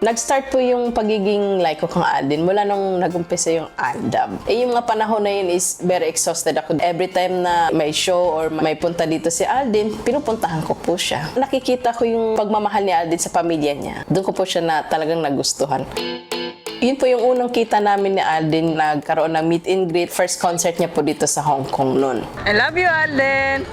Nag-start po yung pagiging like ko kang Alden mula nung nag-umpisa yung Andam. Yung mga panahon na yun is very exhausted ako. Every time na may show or may punta dito si Alden, pinupuntahan ko po siya. Nakikita ko yung pagmamahal ni Alden sa pamilya niya. Doon ko po siya na talagang nagustuhan. Yun po yung unang kita namin ni Alden, nagkaroon ng meet and greet. First concert niya po dito sa Hong Kong noon. I love you, Alden!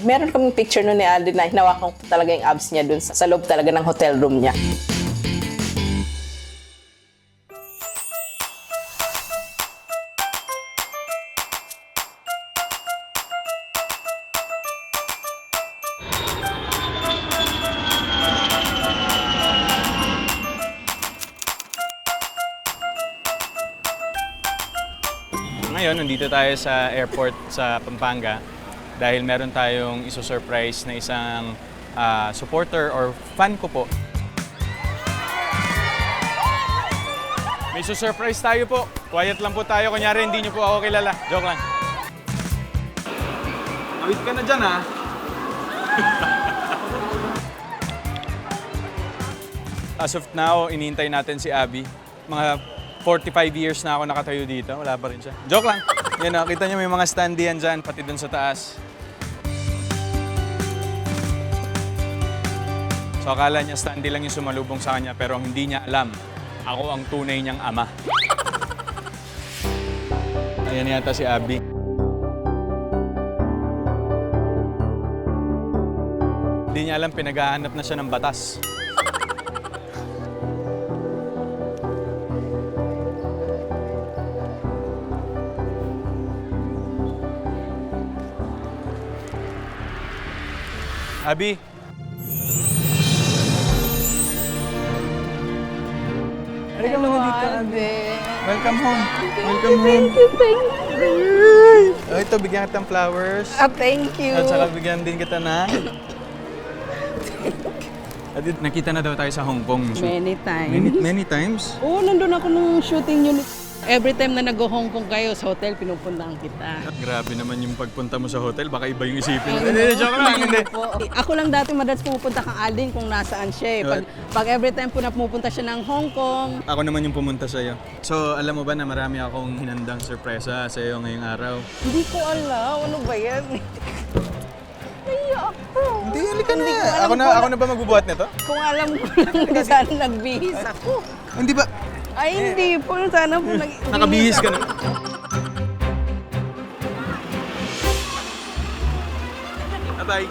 Meron kaming picture noon ni Alden na hinawakan ko talaga yung abs niya dun sa loob talaga ng hotel room niya. Ngayon, nandito tayo sa airport sa Pampanga dahil meron tayong iso-surprise na isang supporter or fan ko po. May iso-surprise tayo po. Quiet lang po tayo. Kunyari, hindi niyo po ako kilala. Joke lang. Awit ka na dyan, ha? As of now, inihintay natin si Abby. Mga 45 years na ako nakatayo dito. Wala pa rin siya. Joke lang. Yan o, kita niyo may mga standy yan dyan, pati dun sa taas. So akala niya standy lang yung sumalubong sa kanya, pero hindi niya alam. Ako ang tunay niyang ama. Ayan yata si Abby. Hindi niya alam, pinaghahanap na siya ng batas. Abby. Halika mo dito, Abby. Welcome home. Welcome home. Thank you. Oh, ito, bigyan kita ng flowers. Thank you. At saka bigyan din kita na... At nakita na daw tayo sa Hong Kong. Many times. Many times? Oo, nandun ako nung shooting unit. Every time na nag-Hong Kong kayo sa hotel, pinupuntahan kita. Grabe naman yung pagpunta mo sa hotel. Baka iba yung isipin mo. Hindi, joke lang. Hindi. Ako lang dati madalas pumupunta kang Alden kung nasaan siya. Pag every time po na pumupunta siya ng Hong Kong. Ako naman yung pumunta sa'yo. So, alam mo ba na marami akong hinandang sorpresa sa'yo ngayong araw? Hindi ko alam. Ano ba yan? Naiya ako. Hindi, halika na. alam Ako na ba magbubuhat nito? Kung alam ko lang, sana nagbihis ako. Hindi ba? Ay, hindi po. Sana po Nakabihis ka na. Bye-bye.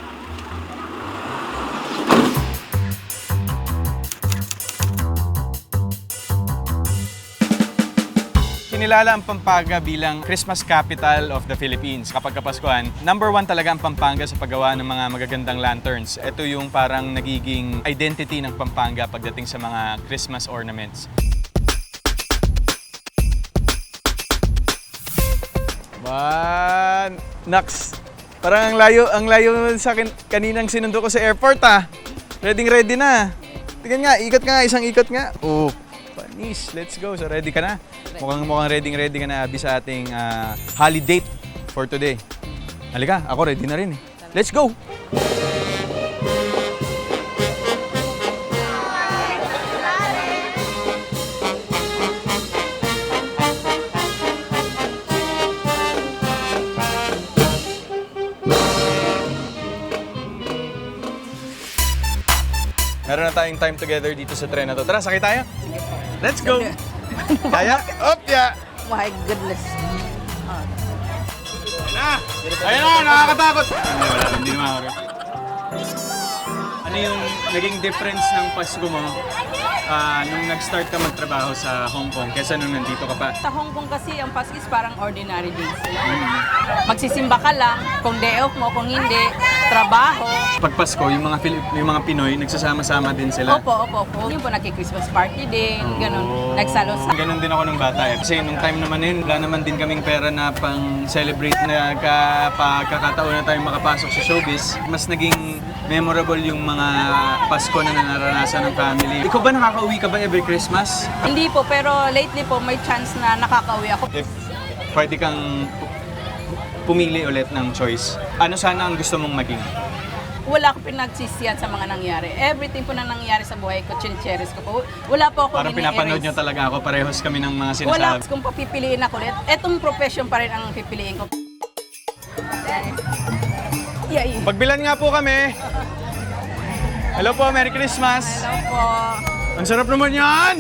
Kinilala ang Pampanga bilang Christmas capital of the Philippines kapag Kapaskuhan. Number 1 talaga ang Pampanga sa paggawa ng mga magagandang lanterns. Ito yung parang nagiging identity ng Pampanga pagdating sa mga Christmas ornaments. Man, Nax. Parang ang layo sa akin kaninang sinundo ko sa airport ah. Ready na. Tingnan nga, ikot nga, isang ikot nga. Oh, panis, let's go. So ready ka na? Mukhang ready ka na, Abby, sa ating holiday for today. Halika, ako ready na rin eh. Let's go! Meron na tayong time together dito sa tren na to. Tara, sakay tayo. Let's go! Kaya? Op, ya! My goodness. Ayun na, nakakatakot! Hindi naman ako. Ano yung naging difference ng Pasko mo nung nag-start ka magtrabaho sa Hong Kong kaysa nung nandito ka pa? Sa Hong Kong kasi, ang Pasko is parang ordinary days. Magsisimba ka lang, kung day off mo, kung hindi, trabaho. Pag Pasko, yung mga Pinoy, nagsasama-sama din sila. Opo. Yung po nagki-Christmas party din, ganun. Nagsalo-salo. Ganun din ako nung bata eh. Kasi nung time naman yun, wala naman din kaming pera na pang-celebrate na pagkakataon na tayong makapasok sa showbiz. Mas naging memorable yung mga Pasko na naranasan ng family. Ikaw ba nakakauwi ka ba every Christmas? Hindi po, pero lately po may chance na nakakauwi ako. If pwede kang pumili ulit ng choice, ano sana ang gusto mong maging? wala akong pinagsisiyan sa mga nangyari. Everything po na nangyari sa buhay ko, cherish ko po. Wala po ako Parang pinapanood niyo talaga ako. Parehas kami ng mga Wala sinasabi. kung papipiliin ako ulit. Etong profession pa rin ang pipiliin ko. Yay! Pagbilan nga po kami. Hello po, Merry Christmas. Hello po. Ang sarap naman yan!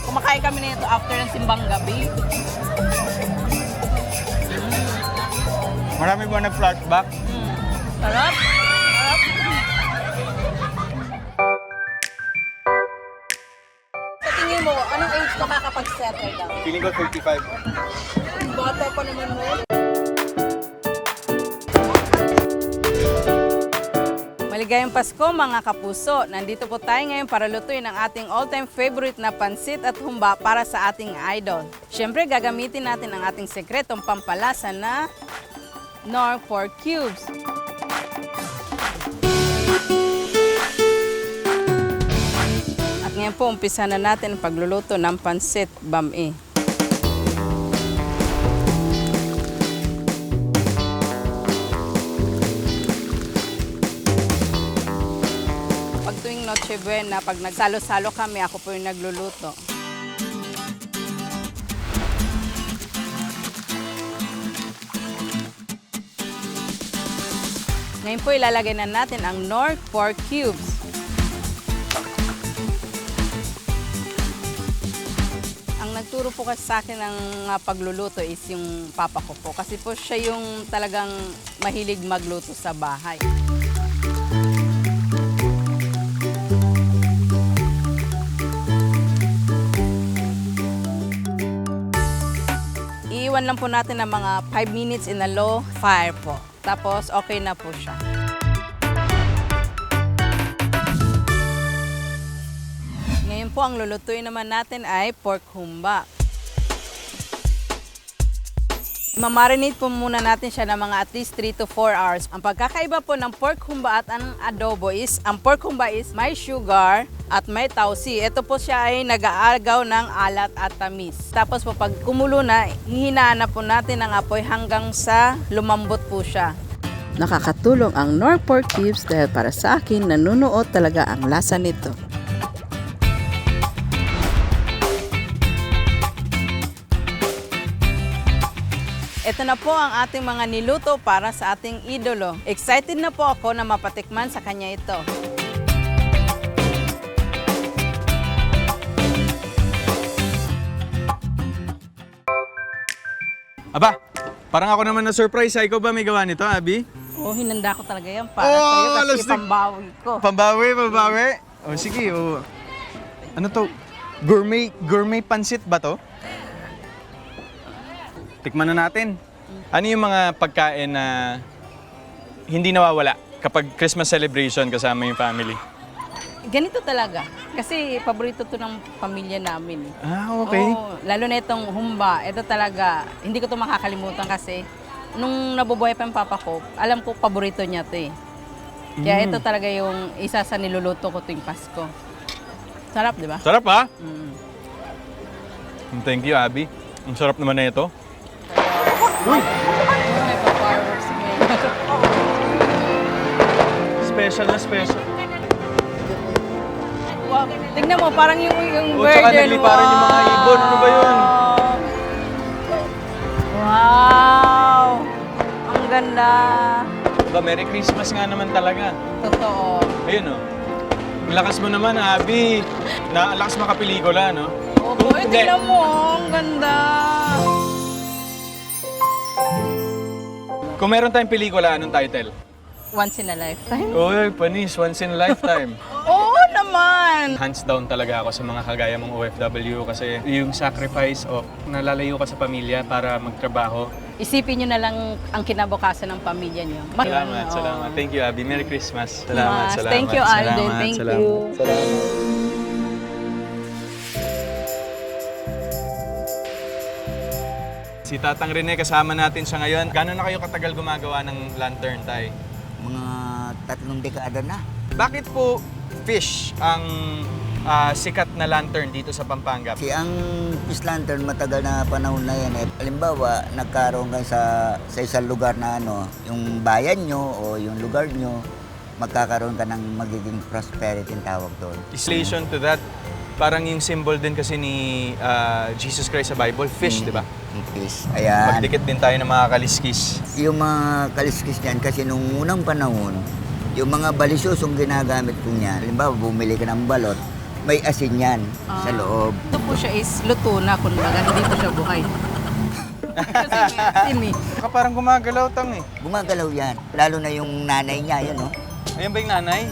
Kumakain kami nito after ng simbang gabi. Marami ba nag-flashback? Sarap. Sarap. Sa tingin mo, anong age ka kakapag-settle down? Feeling ko 35. Bata pa naman mo. Maligayang Pasko mga kapuso! Nandito po tayo ngayon para lutuin ang ating all-time favorite na pansit at humba para sa ating idol. Siyempre gagamitin natin ang ating sekretong pampalasa na Knorr pork cubes. At ngayon po umpisa na natin ang pagluluto ng pansit bami. Pag tuwing Noche Buena, pag nagsalo-salo kami, ako po yung nagluluto. Ngayon po ilalagay na natin ang Knorr pork cubes. Ang nagturo po kasi sa akin ng pagluluto is yung papa ko po. Kasi po siya yung talagang mahilig magluto sa bahay. Iiwan lang po natin ng mga 5 minutes in a low fire po. Tapos, okay na po siya. Ngayon po, ang lulutuin naman natin ay pork humba. Mamarinate po muna natin siya ng mga at least 3 to 4 hours. Ang pagkakaiba po ng pork humba at ang adobo is, ang pork humba is may sugar at may tausi. Ito po siya ay nag-aagaw ng alat at tamis. Tapos po pag kumulo na, hihinaan na po natin ang apoy hanggang sa lumambot po siya. Nakakatulong ang Knorr pork cubes dahil para sa akin nanunuot talaga ang lasa nito. Ito na po ang ating mga niluto para sa ating idolo. Excited na po ako na mapatikman sa kanya ito. Aba, parang ako naman na-surprise. Ikaw ba may gawa nito, Abby? Oh, hinanda ko talaga yan para Oh, sa'yo kasi alas na- pambawi ko. Pambawi. O sige, o. Ano to? Gourmet pansit ba to? Tikman na natin. Ano yung mga pagkain na hindi nawawala kapag Christmas celebration kasama yung family? Ganito talaga. Kasi paborito to ng pamilya namin. Ah, okay. Oo, lalo na itong humba. Ito talaga, hindi ko to makakalimutan kasi nung nabubuhay pa yung papa ko, alam ko paborito niya to eh. Kaya ito talaga yung isa sa niluluto ko tuwing Pasko. Sarap, di ba? Sarap ha? Mm. Thank you, Abby. Ang sarap naman na ito. May pa-fireworks ngayon. Special na special. Wow. Tignan mo, parang yung Oh, tsaka burden. nagliparan yung mga ibon. Ano ba yun? Wow! Ang ganda. Ba, Merry Christmas nga naman talaga. Totoo. Ayun o. Ang lakas mo naman, Abby. Ang lakas makapelikula, no? Opo, tignan mo, ang ganda. Kung meron tayong pelikula, anong title? Once in a lifetime. Oy, panis. Once in a lifetime. Oo naman! Hands down talaga ako sa mga kagaya mong OFW kasi yung sacrifice of nalalayo ka sa pamilya para magtrabaho. Isipin nyo na lang ang kinabukasan ng pamilya nyo. Salamat, Oo. salamat. Thank you, Abby. Merry Christmas. Salamat, Mas. salamat. Thank you, Alden. salamat, Thank salamat. you. Si Tatang Rene, kasama natin siya ngayon. Gano'n na kayo katagal gumagawa ng lantern, Tay? Mga 3 dekada na. Bakit po fish ang sikat na lantern dito sa Pampanga? Kasi ang Peace Lantern, matagal na panahon na yan. Halimbawa, nagkaroon kayo sa isang lugar na yung bayan nyo o yung lugar nyo, magkakaroon ka ng magiging prosperity ang tawag doon. Relation to that, parang yung symbol din kasi ni Jesus Christ sa Bible, fish, di ba? Yung fish. Ayan. Magdikit din tayo ng mga kaliskis. Yung mga kaliskis niyan, kasi nung unang panahon, yung mga balisyosong ginagamit ko niyan, halimbawa, bumili ka ng balot, may asin yan sa loob. Ito po siya is luto na, kumbaga hindi po siya buhay. Kasi may asim eh. Baka parang gumagalaw tang eh. Gumagalaw yan. Lalo na yung nanay niya, yan Ayan ba yung nanay?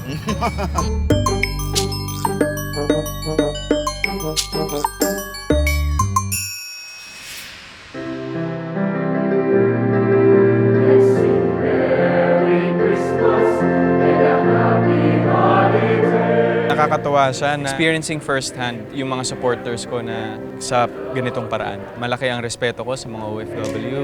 Nakakatuwa siya na experiencing firsthand yung mga supporters ko na sa ganitong paraan. Malaki ang respeto ko sa mga OFW.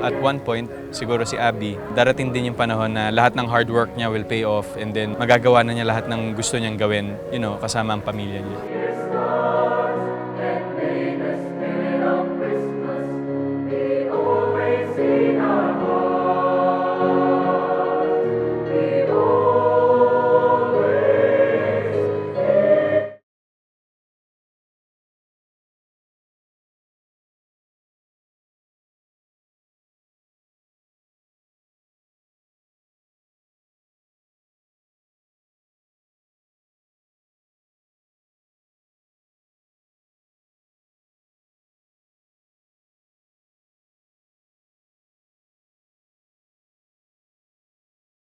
At one point, siguro si Abby, darating din yung panahon na lahat ng hard work niya will pay off and then magagawa na niya lahat ng gusto niyang gawin, kasama ang pamilya niya.